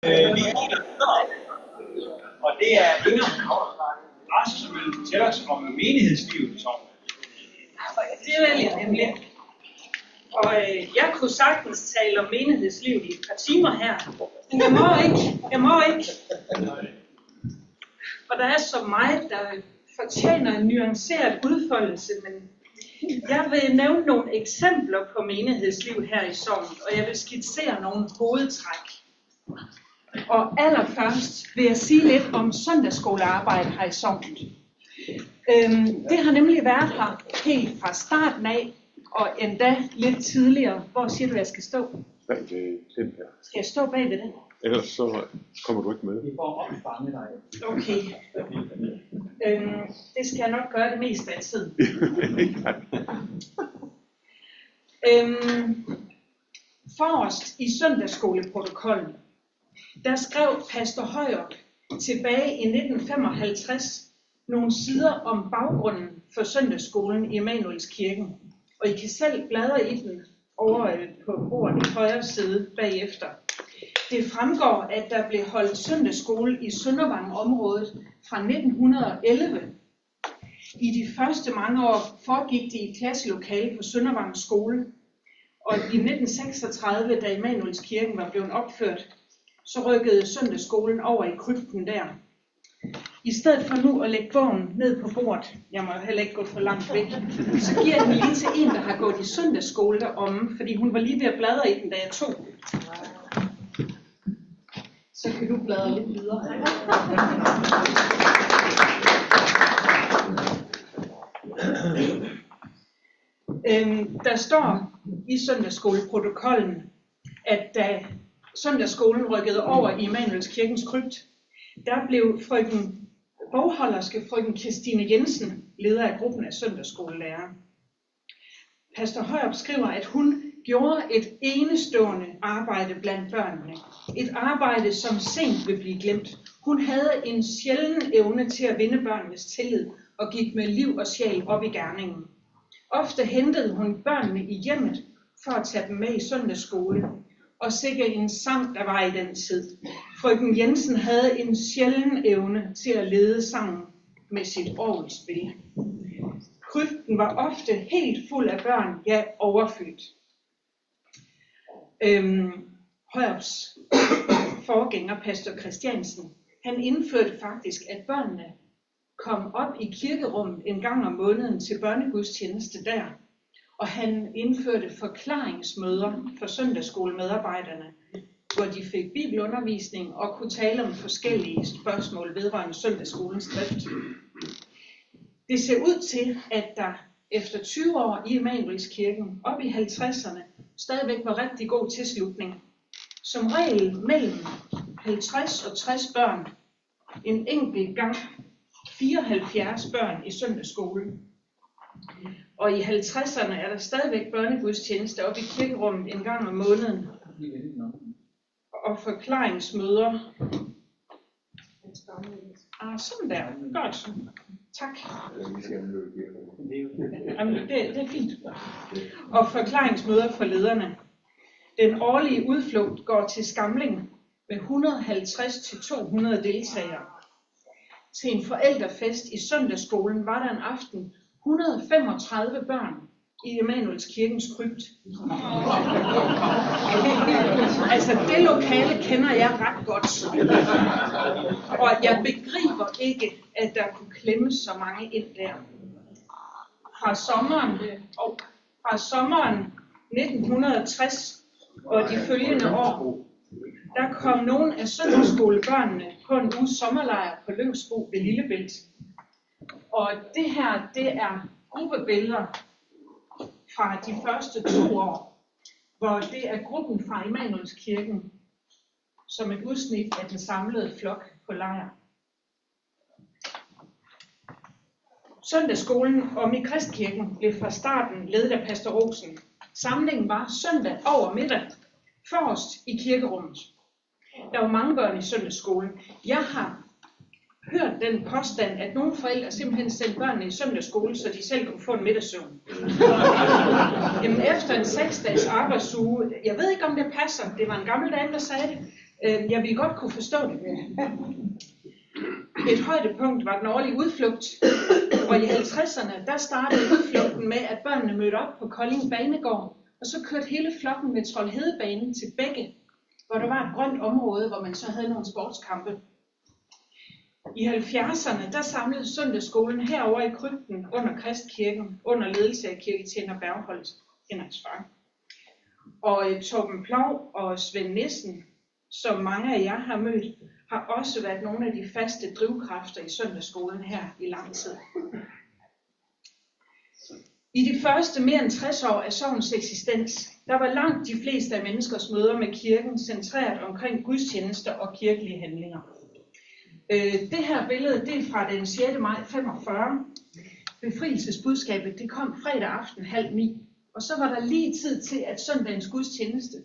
Vi kigger videre, og det er Inger Rask, som vil fortælle os om menighedslivet i sognet. Det vil jeg nemlig. Og jeg kunne sagtens tale om menighedslivet i et par timer her, men jeg må ikke. Og der er så meget, der fortjener en nuanceret udfoldelse, men jeg vil nævne nogle eksempler på menighedsliv her i sognet, og jeg vil skitsere nogle hovedtræk. Og allerførst vil jeg sige lidt om søndagsskolearbejde her i sognet. Det har nemlig været her helt fra starten af, og endda lidt tidligere. Hvor siger du, jeg skal stå? Bag ved den her. Skal jeg stå bag ved den? Ellers så kommer du ikke med. Vi får opfanget dig. Okay. Det skal jeg nok gøre det meste af tiden. Forrest i søndagsskoleprotokollen, der skrev pastor Højer tilbage i 1955 nogle sider om baggrunden for søndagsskolen i Emanuelskirken. Og I kan selv bladre i den over på bordet i højre side bagefter. Det fremgår, at der blev holdt søndagsskole i Søndervang-området fra 1911. I de første mange år foregik det i klasselokale på Søndervang skole. Og i 1936, da Emanuelskirken var blevet opført, så rykkede søndagsskolen over i krypten der. I stedet for nu at lægge bogen ned på bordet, jeg må heller ikke gå for langt væk, så giver jeg den lige til en, der har gået i søndagsskole deromme, fordi hun var lige ved at bladre i den, da jeg tog. Så kan du bladre lidt videre. Der står i søndagsskoleprotokollen, at da søndagsskolen rykkede over i Emanuelskirkens krypt, der blev bogholderske frøken Kirstine Jensen leder af gruppen af søndagsskolelærere. Pastor Højer skriver, at hun gjorde et enestående arbejde blandt børnene. Et arbejde, som sent vil blive glemt. Hun havde en sjælden evne til at vinde børnenes tillid og gik med liv og sjæl op i gerningen. Ofte hentede hun børnene i hjemmet for at tage dem med i søndagsskole. Og sikke en sang, der var i den tid. Frøken Jensen havde en sjælden evne til at lede sangen med sit orgelspil. Krypten var ofte helt fuld af børn, ja, overfyldt. Højers forgænger, pastor Christiansen, han indførte faktisk, at børnene kom op i kirkerummet en gang om måneden til børnegudstjeneste der. Og han indførte forklaringsmøder for søndagsskolemedarbejderne, hvor de fik bibelundervisning og kunne tale om forskellige spørgsmål vedrørende søndagsskolens drift. Det ser ud til, at der efter 20 år i Emanuelskirken op i 50'erne stadigvæk var rigtig god tilslutning. Som regel mellem 50 og 60 børn, en enkelt gang 74 børn i søndagsskolen. Og i 50'erne er der stadigvæk børnegudstjeneste op i kirkerummet en gang om måneden. Og forklaringsmøder. Sådan der. Godt. Tak. Jamen, det er fint. Og forklaringsmøder for lederne. Den årlige udflugt går til Skamling med 150-200 deltagere. Til en forældrefest i søndagsskolen var der en aften 135 børn i Emanuelskirkens krypt. Altså det lokale kender jeg ret godt. Og jeg begriber ikke, at der kunne klemmes så mange ind der. Fra sommeren 1960 og de følgende år, der kom nogle af søndagsskolebørnene på en uges sommerlejr på Lyngsbo ved Lillebælt. Og det her, det er gruppebilleder fra de første 2 år, hvor det er gruppen fra Emanuelskirken som et udsnit af den samlede flok på lejr. Søndagsskolen om i Kristkirken blev fra starten ledet af pastor Rosen. Samlingen var søndag over middag, forrest i kirkerummet. Der var mange børn i søndagsskolen. Jeg har hørt den påstand, at nogle forældre simpelthen sendte børnene i søndagsskole, så de selv kunne få en middagssøvn. Jamen efter en 6-dages arbejdsuge, jeg ved ikke om det passer, det var en gammel dame, der sagde det, Jeg ville godt kunne forstå det. Et højdepunkt var den årlige udflugt, og i 50'erne, der startede udflugten med, at børnene mødte op på Kolding Banegård, og så kørte hele flokken med Troldhedebanen til Begge, hvor der var et grønt område, hvor man så havde nogle sportskampe. I 70'erne, der samlede søndagsskolen herover i krypten under Kristkirken, under ledelse af kirketjener Bergholt, Henriks far. Og Torben Plau og Svend Nissen, som mange af jer har mødt, har også været nogle af de faste drivkræfter i søndagsskolen her i lang tid. I de første mere end 60 år af sognens eksistens, der var langt de fleste af menneskers møder med kirken centreret omkring gudstjenester og kirkelige handlinger. Det her billede, det er fra den 6. maj 45. Befrielsesbudskabet, det kom fredag aften 8:30, og så var der lige tid til, at søndagens gudstjeneste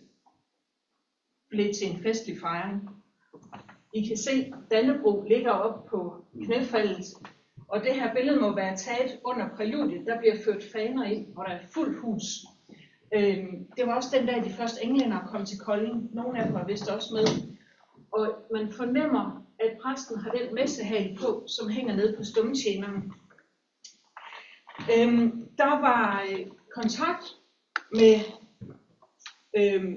blev til en festlig fejring. I kan se, Dannebrog ligger op på knæfaldet, og det her billede må være taget under præludiet. Der bliver ført faner ind, hvor der er fuldt hus. Det var også den dag, de første englænder kom til Kolding. Nogle af dem var vist også med. Og man fornemmer, at præsten har den messehal på, som hænger nede på stumtjeneren. Der var kontakt med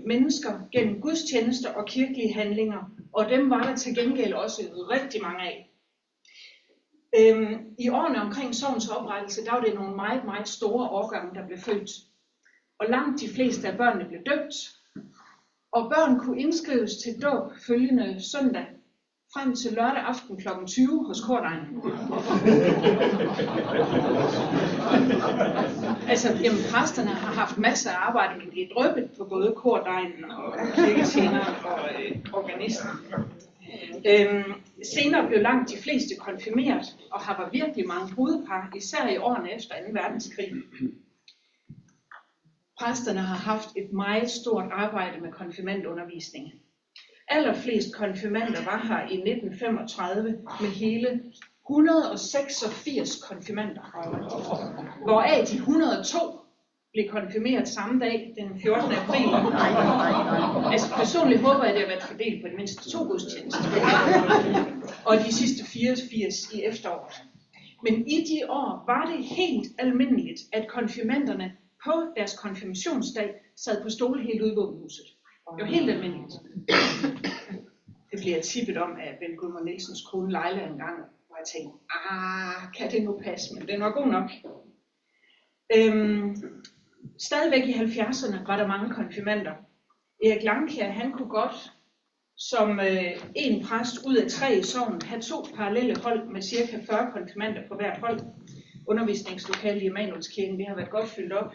mennesker gennem gudstjenester og kirkelige handlinger, og dem var der til gengæld også rigtig mange af. I årene omkring sognens oprettelse, der var det nogle meget, meget store årgange, der blev født. Og langt de fleste af børnene blev døbt, og børn kunne indskrives til dåb følgende søndag, frem til lørdag aften kl. 20 hos kordegnen. Altså, jamen, præsterne har haft masser af arbejde, men det er dryppet på både kordegnen og kirketjeneren og organisten. Senere blev langt de fleste konfirmeret, og har var virkelig mange brudepar, især i årene efter 2. verdenskrig. Præsterne har haft et meget stort arbejde med konfirmandundervisning. Allerflest konfirmander var her i 1935 med hele 186 konfirmander, hvoraf de 102 blev konfirmeret samme dag, den 14. april. Altså personligt håber jeg, at det har været fordelt på de mindste 2 gudstjenester, og de sidste 84 i efteråret. Men i de år var det helt almindeligt, at konfirmanderne på deres konfirmationsdag sad på stole helt ude i våbenhuset. Det var helt almindeligt. Det blev jeg tippet om af Ben Gudmund Nielsens kone Leila en gang, hvor jeg tænkte, kan det nu passe, men den var god nok. Stadigvæk i 70'erne var der mange konfirmander. Erik Langkjær, han kunne godt som en præst ud af 3 i sognet have 2 parallelle hold med ca. 40 konfirmander på hvert hold. Undervisningslokalet i Emanuelskirken, det har været godt fyldt op.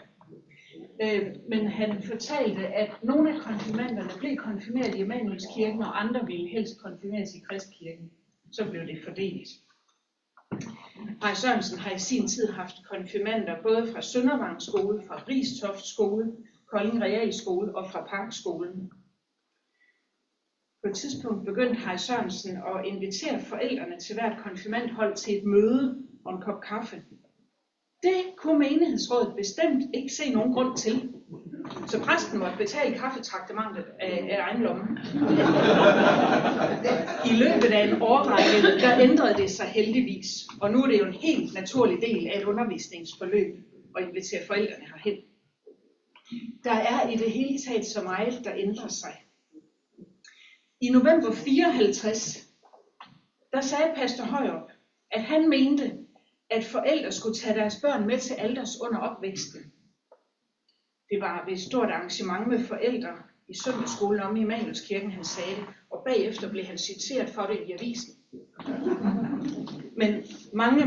Men han fortalte, at nogle af konfirmanderne blev konfirmeret i Emanuelskirken, og andre ville helst konfirmeres i Kristkirken. Så blev det fordelt. Rej Sørensen har i sin tid haft konfirmander både fra Søndervang skole, fra Ristoft skole, Kolding Realskole og fra Parkskolen. På et tidspunkt begyndte Rej Sørensen at invitere forældrene til hvert konfirmandhold til et møde og en kop kaffe. Det kunne menighedsrådet bestemt ikke se nogen grund til. Så præsten måtte betale kaffetraktementet af egen lomme. I løbet af en årrække, der ændrede det sig heldigvis. Og nu er det jo en helt naturlig del af et undervisningsforløb at invitere forældrene herhen. Der er i det hele taget så meget, der ændrer sig. I november 54, der sagde pastor Højrup, at han mente, at forældre skulle tage deres børn med til alters under opvæksten. Det var ved et stort arrangement med forældre i søndagsskolen om i Emanuelskirken, han sagde det, og bagefter blev han citeret for det i avisen. Men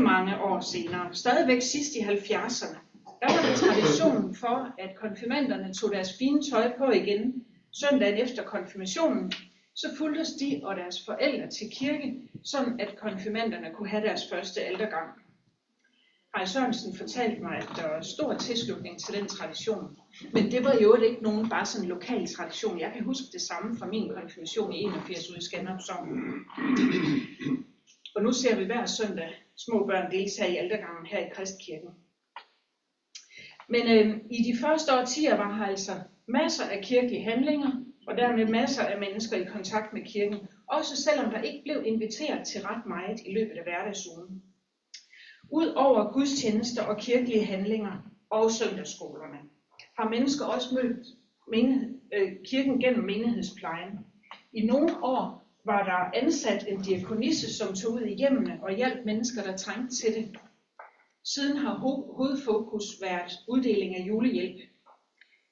mange år senere, stadigvæk sidst i 70'erne, der var der traditionen for, at konfirmanderne tog deres fine tøj på igen søndagen efter konfirmationen, så fulgtes de og deres forældre til kirke, sådan at konfirmanderne kunne have deres første altergang. Rej Sørensen fortalte mig, at der var stor tilslutning til den tradition. Men det var jo ikke nogen bare sådan en lokal tradition. Jeg kan huske det samme fra min konfirmation i 81 ude i Skanderup Sogn. Og nu ser vi hver søndag små børn deltage i altergangen her i Kristkirken. Men i de første årtier var her altså masser af kirkelige handlinger, og dermed masser af mennesker i kontakt med kirken, også selvom der ikke blev inviteret til ret meget i løbet af hverdagsugen. Udover gudstjenester og kirkelige handlinger og søndagsskolerne, har mennesker også mødt kirken gennem menighedsplejen. I nogle år var der ansat en diakonisse, som tog ud i hjemmene og hjalp mennesker, der trængte til det. Siden har hovedfokus været uddeling af julehjælp.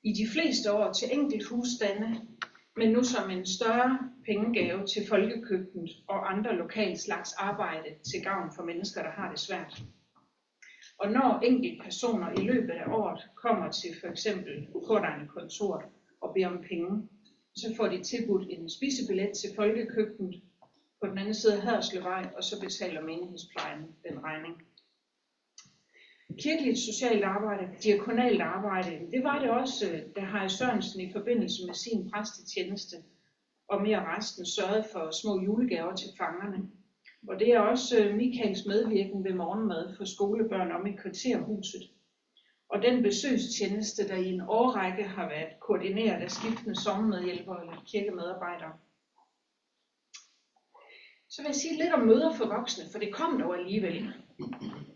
I de fleste år til enkelt husstande, men nu som en større pengegave til folkekøkkenet og andre lokale slags arbejde til gavn for mennesker, der har det svært. Og når enkelte personer i løbet af året kommer til for eksempel kontoret og beder om penge, så får de tilbudt en spisebillet til folkekøkkenet på den anden side af Haderslevvej, og så betaler menighedsplejen den regning. Kirkeligt socialt arbejde, diakonalt arbejde, det var det også, da Harry Sørensen i forbindelse med sin præstetjeneste og mere resten sørgede for små julegaver til fangerne. Og det er også Michaels medvirken ved morgenmad for skolebørn om i kvarterhuset. Og den besøgstjeneste, der i en årrække har været koordineret af skiftende sognemedhjælpere eller kirkemedarbejdere. Så vil jeg sige lidt om møder for voksne, for det kom dog alligevel.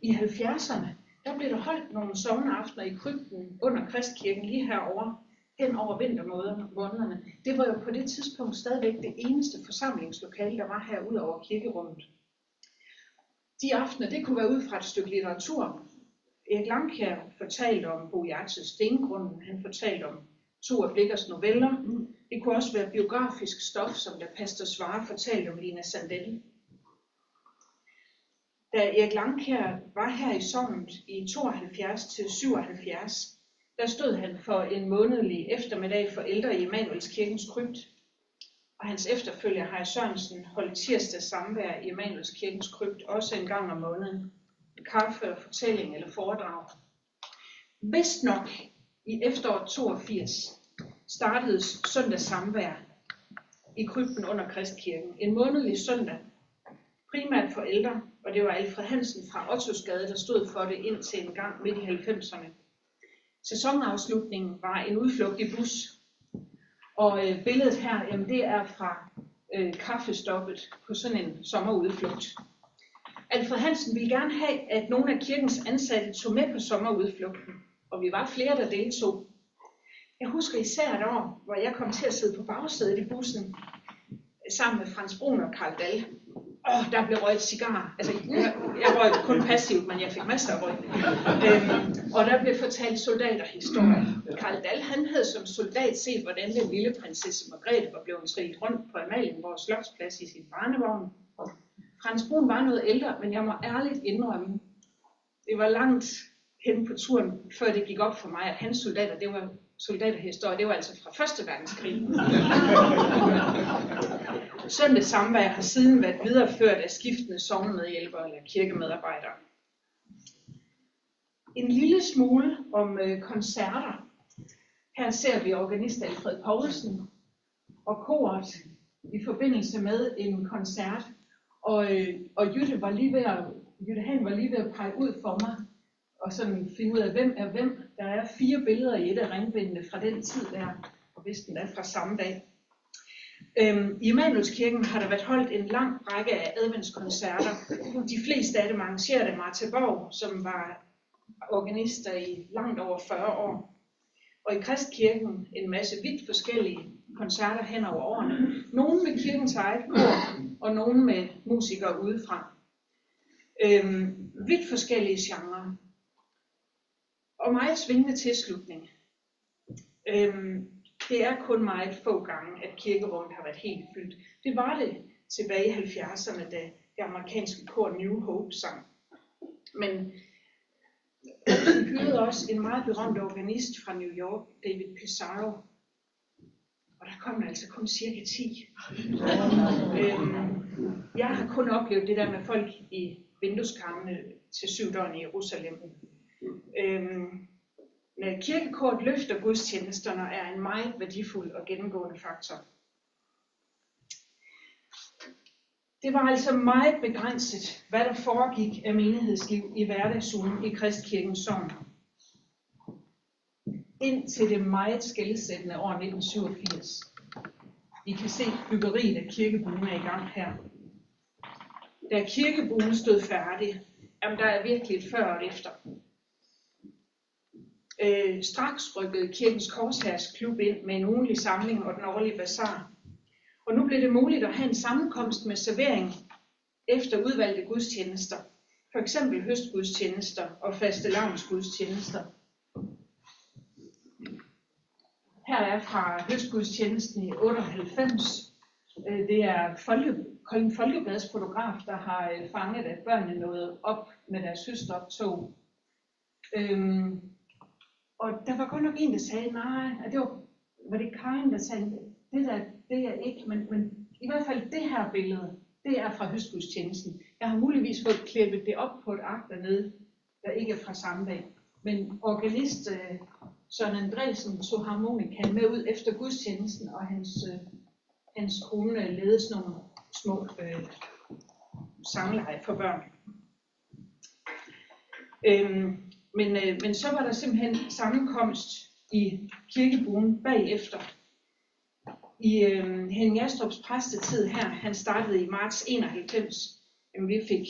I 70'erne, der blev der holdt nogle sogneaftener i krypten under Kristkirken lige herovre, hen over vintermånederne. Det var jo på det tidspunkt stadigvæk det eneste forsamlingslokale, der var her ud over kirkerummet. De aftener, det kunne være ud fra et stykke litteratur. Erik Langkjær fortalte om Bo Hjertzes Stengrunden, han fortalte om Thor Blichers noveller. Det kunne også være biografisk stof, som da pastor Svare fortalte om Lina Sandell. Da Erik Langkjær var her i sognet i 72 til 77, der stod han for en månedlig eftermiddag for ældre i Emanuelskirkens krypt. Og hans efterfølger, Harry Sørensen, holdt tirsdags samvær i Emanuelskirkens krypt, også en gang om måneden. Kaffe og fortælling eller foredrag. Vist nok i efteråret 82 startede søndags samvær i krypten under Kristkirken. En månedlig søndag, primært for ældre, og det var Alfred Hansen fra Ottosgade, der stod for det indtil en gang midt i 90'erne. Sæsonafslutningen var en udflugt i bus, og billedet her, jamen det er fra kaffestoppet på sådan en sommerudflugt. Alfred Hansen ville gerne have, at nogle af kirkens ansatte tog med på sommerudflugten, og vi var flere, der deltog. Jeg husker især et år, hvor jeg kom til at sidde på bagsædet i bussen, sammen med Frans Brun og Karl Dahl. Der blev røget cigarer. Altså, jeg røg kun passivt, men jeg fik masser af røg. Og der blev fortalt soldaterhistorier. Karl Dahl, han havde som soldat set, hvordan den lille prinsesse Margrethe var blevet trillet rundt på Amalienborg Slotsplads i sin barnevogn. Frans Brun var noget ældre, men jeg må ærligt indrømme, det var langt hen på turen, før det gik op for mig, at hans soldater, det var soldaterhistorie, det var altså fra 1. verdenskrig. Søndags samvær har siden været videreført af skiftende sognemedhjælpere eller kirkemedarbejdere. En lille smule om koncerter. Her ser vi organist Alfred Poulsen og koret i forbindelse med en koncert. Og Jytte Hahn var lige ved at pege ud for mig og sådan finde ud af, hvem er hvem. Der er 4 billeder i et af ringbindene fra den tid der, og vist den er fra samme dag. I Emanuelskirken har der været holdt en lang række af adventskoncerter. De fleste af dem arrangeret af Martha Borg, som var organister i langt over 40 år. Og i Kristkirken en masse vidt forskellige koncerter hen over årene. Nogle med kirkens eget kor, og nogle med musikere udefra. Vidt forskellige genrer. Og meget svingende tilslutning. Det er kun meget få gange, at kirkerummet har været helt fyldt. Det var det tilbage i 70'erne, da det amerikanske kor New Hope sang. Men vi hyrede også en meget berømt organist fra New York, David Pissarro. Og der kom der altså kun cirka 10. Jeg har kun oplevet det der med folk i vindueskarmene til 7 døgn i Jerusalem. Når kirkekort løfter gudstjenesterne er en meget værdifuld og gennemgående faktor. Det var altså meget begrænset, hvad der foregik af menighedsliv i hverdagsugen i Kristkirkens sogn. Indtil det meget skelsættende år 1987. I kan se byggeriet af kirkebuen er i gang her. Da kirkebuen stod færdig, jamen der er virkelig et før og et efter. Straks rykkede Kirkens Korshærsklub ind med en ugentlig samling og den årlige bazar. Og nu blev det muligt at have en sammenkomst med servering efter udvalgte gudstjenester. For eksempel høstgudstjenester og fastelavnsgudstjenester. Her er fra høstgudstjenesten i 98. Det er Kolding Folkeblads fotograf, der har fanget, at børnene nåede op med deres høstoptog. Og der var godt nok en, der sagde, nej, at det var det Karin, der sagde, det er ikke, men i hvert fald det her billede, det er fra høstgudstjenesten. Jeg har muligvis fået klippet det op på et ark dernede, der ikke er fra samme dag. Men organist Søren Andresen tog harmonikaen med ud efter gudstjenesten, og hans kone ledede sådan nogle små sangleje for børn. Men så var der simpelthen sammenkomst i kirkebuen bagefter. I Henning Astrups præstetid her, han startede i marts 91. Vi fik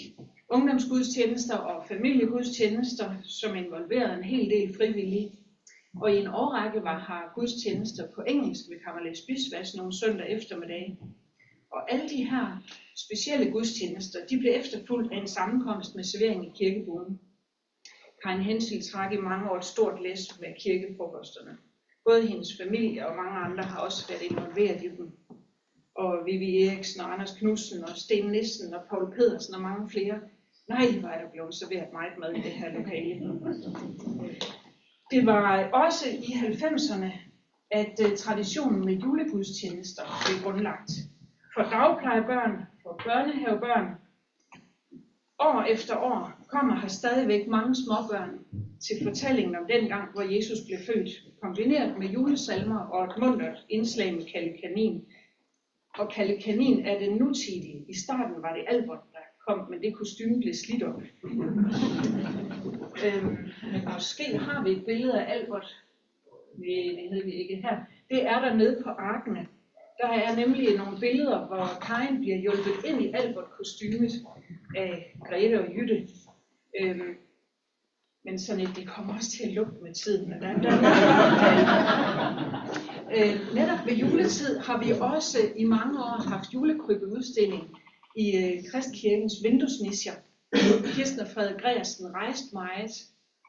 ungdomsgudstjenester og familiegudstjenester, som involverede en hel del frivillige. Og i en årrække var her gudstjenester på engelsk ved Kammerlæs Bisvas nogle søndag eftermiddag. Og alle de her specielle gudstjenester, de blev efterfulgt af en sammenkomst med servering i kirkebuen. Karin Hensel trak i mange år et stort læs med kirkefrokosterne. Både hendes familie og mange andre har også været involveret i dem. Og Vivi Eriksen og Anders Knudsen og Sten Nissen og Paul Pedersen og mange flere. Nej, hvor er der blevet serveret meget mad i det her lokale. Det var også i 90'erne, at traditionen med julegudstjenester blev grundlagt. For dagplejebørn, for børnehavebørn. År efter år kommer her stadigvæk mange småbørn til fortællingen om den gang, hvor Jesus blev født, kombineret med julesalmer og et muntert indslag med Kalle Kanin. Og Kalle Kanin er den nutidige. I starten var det Albert, der kom, men det kostume blev slidt op. Måske har vi et billede af Albert. Nej, det hedder vi ikke her. Det er der nede på arkene. Der er nemlig nogle billeder, hvor Karin bliver hjulpet ind i Albert-kostymet af Grete og Jytte. Men sådan et, det kommer også til at lugte med tiden. Netop ved juletid har vi også i mange år haft julekrybeudstilling i Kristkirkens vinduesnicher. Kirsten og Frederik Gregersen rejste meget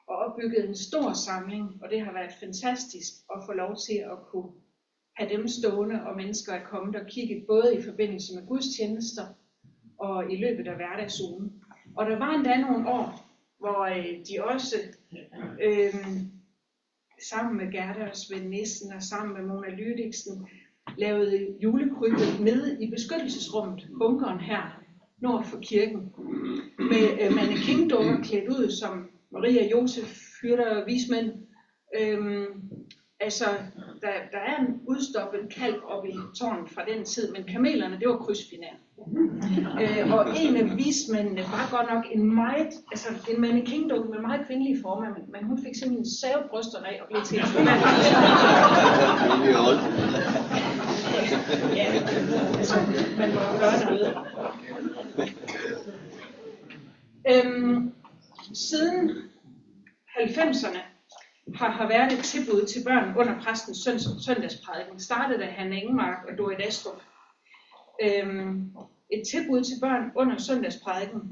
og opbyggede en stor samling, og det har været fantastisk at få lov til at kunne have dem stående, og mennesker er kommet og kigget både i forbindelse med gudstjenester og i løbet af hverdagsugen. Og der var endda nogle år, hvor de også sammen med Gerda og Svend Nissen og sammen med Mona Lydiksen lavede julekrybbe nede i beskyttelsesrummet, bunkeren her, nord for kirken, med mannequin-dukker klædt ud som Maria, Josef, hyrder og vismænd. Altså, der er en udstoppet kalv oppe i tårnet fra den tid, men kamelerne, det var krydsfinær. Og en af vismændene var godt nok en mannequin-dukke med meget kvindelige former, men hun fik simpelthen savet brysterne af og blev til en soldat. Ja, altså, man må gøre noget. Siden 90'erne har været et tilbud til børn under præstens søndagsprædiken. Startede af Hanne Engmark og Dorit Astrup. Et tilbud til børn under søndagsprædiken,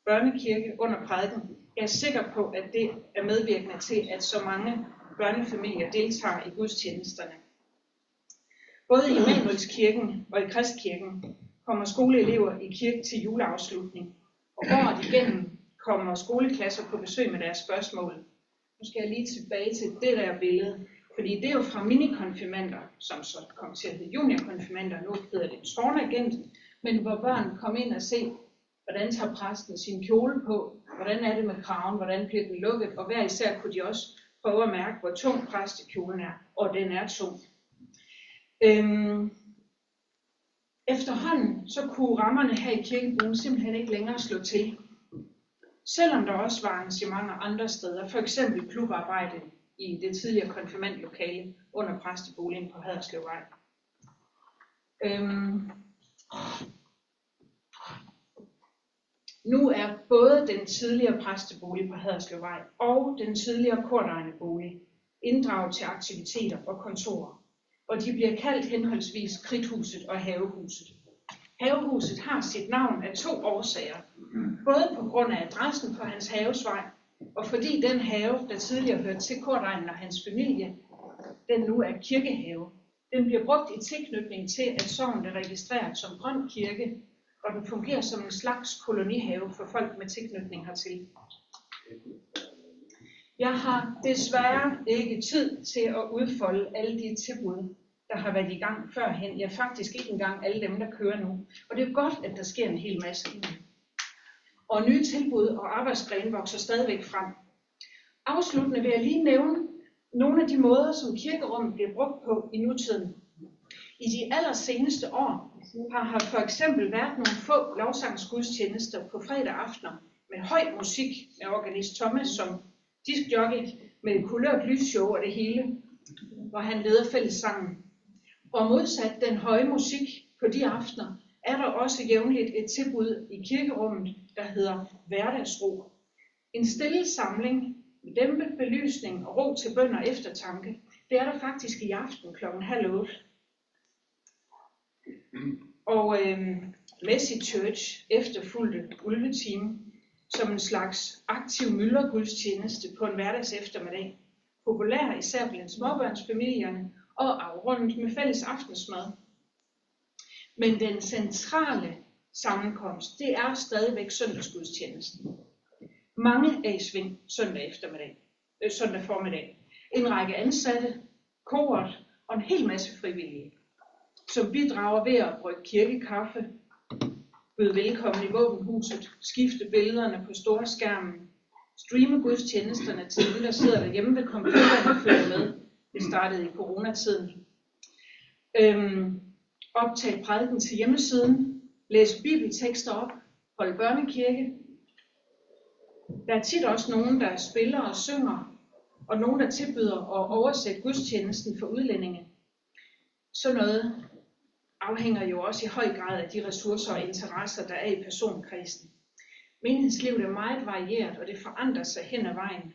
børnekirke under prædiken. Jeg er sikker på, at det er medvirkende til, at så mange børnefamilier deltager i gudstjenesterne. Både i Emanuelskirken og i Kristkirken kommer skoleelever i kirke til juleafslutning. Og året igennem kommer skoleklasser på besøg med deres spørgsmål. Nu skal jeg lige tilbage til det der billede, fordi det er jo fra minikonfirmander, som så kom til at hedde juniorkonfirmander, nu hedder det tårnagent, men hvor børn kom ind og se, hvordan tager præsten sin kjole på, hvordan er det med kraven, hvordan bliver den lukket, og hver især kunne de også prøve at mærke, hvor tung præstekjolen er, og den er tung. Efterhånden så kunne rammerne her i kirkebuen simpelthen ikke længere slå til. Selvom der også var arrangementer andre steder, for eksempel klubarbejde i det tidligere konfirmandlokale under præsteboligen på Haderslevvej. Nu er både den tidligere præstebolig på Haderslevvej og den tidligere kordegnebolig inddraget til aktiviteter og kontorer, og de bliver kaldt henholdsvis Kridthuset og Havehuset. Havehuset har sit navn af 2 årsager, både på grund af adressen på Hans Havesvej, og fordi den have, der tidligere hørte til Kordegnen og hans familie, den nu er kirkehave. Den bliver brugt i tilknytning til, at sognet er registreret som Grøn Kirke, og den fungerer som en slags kolonihave for folk med tilknytning hertil. Jeg har desværre ikke tid til at udfolde alle de tilbud, der har været i gang førhen. Ja, faktisk ikke engang alle dem, der kører nu. Og det er godt, at der sker en hel masse. Og nye tilbud og arbejdsgrene vokser stadigvæk frem. Afsluttende vil jeg lige nævne nogle af de måder, som kirkerummet bliver brugt på i nutiden. I de allerseneste år har for eksempel været nogle få lovsangsgudstjenester på fredag aftener med høj musik med organist Thomas som diskjockey med kulørt lysshow og det hele, hvor han leder fællessangen. Og modsat den høje musik på de aftener, er der også jævnligt et tilbud i kirkerummet, der hedder Hverdagsro. En stille samling med dæmpet belysning og ro til bøn og eftertanke, det er der faktisk i aften kl. 7:30. Og Messy Church efterfulgte ulvetime som en slags aktiv myldregudstjeneste på en hverdags eftermiddag. Populær især blandt småbørnsfamilierne og afrundet med fælles aftensmad. Men den centrale sammenkomst, det er stadigvæk søndagsgudstjenesten. Mange er i sving søndag formiddag. En række ansatte, koret og en hel masse frivillige, som bidrager ved at brygge kirkekaffe, byde velkommen i våbenhuset, skifte billederne på store skærmen, streame gudstjenesterne til dem, der sidder derhjemme ved computeren og følger med. Det startede i coronatiden. Optage prædiken til hjemmesiden, læse bibeltekster op, holde børnekirke. Der er tit også nogen, der spiller og synger, og nogen, der tilbyder at oversætte gudstjenesten for udlændinge. Sådan noget afhænger jo også i høj grad af de ressourcer og interesser, der er i personkredsen. Menighedslivet er meget varieret, og det forandrer sig hen ad vejen.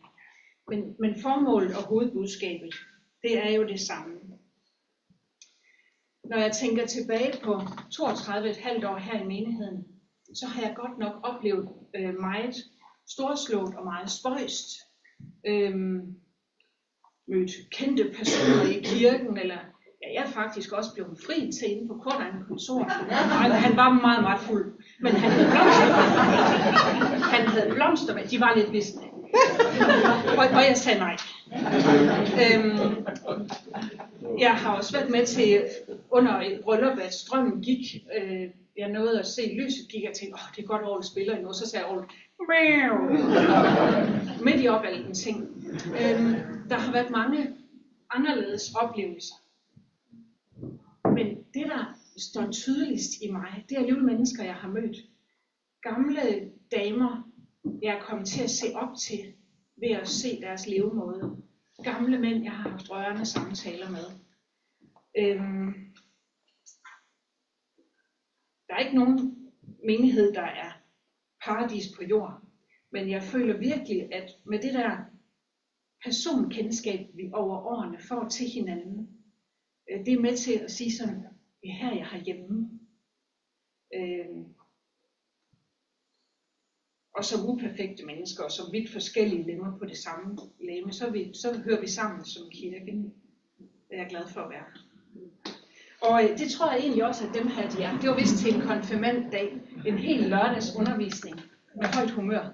Men formålet og hovedbudskabet, det er jo det samme. Når jeg tænker tilbage på 32,5 år her i menigheden, så har jeg godt nok oplevet meget storslået og meget spøjst. Mødt kendte personer i kirken, eller ja, jeg er faktisk også blevet fri til inde på Kordegnen kontor. Han var meget, meget fuld, men han havde blomster. Han havde blomster med, de var lidt visne. Og jeg sagde nej. Jeg har også været med til under et bryllup, at strømmen gik. Jeg nåede at se lyset gik, og tænkte, det er godt, Aarhus spiller endnu. Så sagde Aarhus, midt i op alle den ting. Der har været mange anderledes oplevelser. Men det, der står tydeligst i mig, det er alligevel mennesker, jeg har mødt. Gamle damer, jeg er kommet til at se op til ved at se deres levemåde. Gamle mænd, jeg har haft rørende samtaler med. Der er ikke nogen menighed, der er paradis på jord. Men jeg føler virkelig, at med det der personkendskab, vi over årene får til hinanden, det er med til at sige sådan, det er her, jeg har hjemme. Og som uperfekte mennesker, og som vidt forskellige lemmer på det samme legeme, så hører vi sammen som kirken. Det er jeg glad for at være. Og det tror jeg egentlig også, at dem her, de er. Det var vist til en konfirmanddag, en hel lørdags undervisning med højt humør.